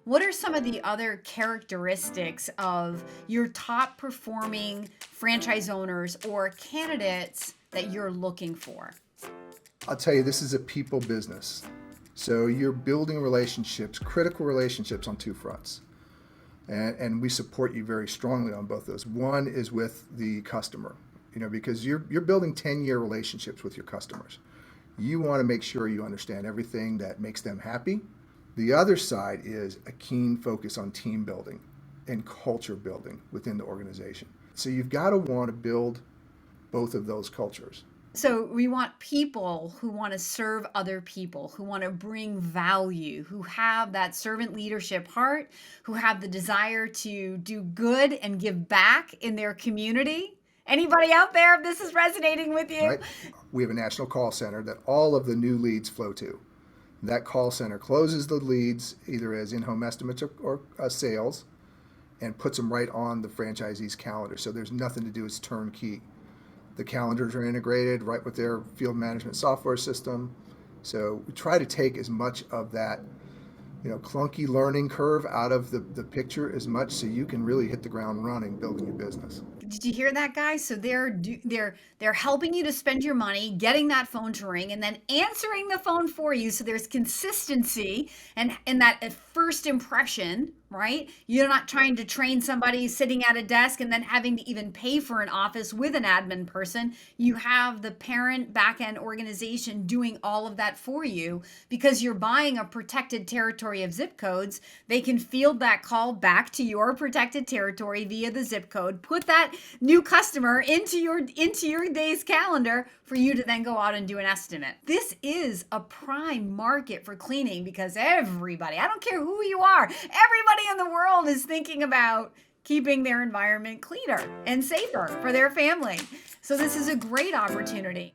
What are some of the other characteristics of your top performing franchise owners or candidates that you're looking for? I'll tell you, this is a people business. So you're building relationships, critical relationships on two fronts. And we support you very strongly on both those. One is with the customer, because you're building 10-year relationships with your customers. You want to make sure you understand everything that makes them happy. The other side is a keen focus on team building and culture building within the organization. So you've got to want to build both of those cultures. So we want people who want to serve other people, who want to bring value, who have that servant leadership heart, who have the desire to do good and give back in their community. Anybody out there, if this is resonating with you? Right? We have a national call center that all of the new leads flow to. That call center closes the leads either as in-home estimates or sales and puts them right on the franchisee's calendar. So there's nothing to do, it's turnkey. The calendars are integrated right with their field management software system. So we try to take as much of that, clunky learning curve out of the picture as much so you can really hit the ground running building your business. Did you hear that, guys? So they're helping you to spend your money, getting that phone to ring, and then answering the phone for you. So there's consistency and that first impression, right? You're not trying to train somebody sitting at a desk and then having to even pay for an office with an admin person. You have the parent back end organization doing all of that for you because you're buying a protected territory of zip codes. They can field that call back to your protected territory via the zip code, put that new customer into your day's calendar for you to then go out and do an estimate. This is a prime market for cleaning because everybody, I don't care who you are, everybody in the world is thinking about keeping their environment cleaner and safer for their family. So this is a great opportunity.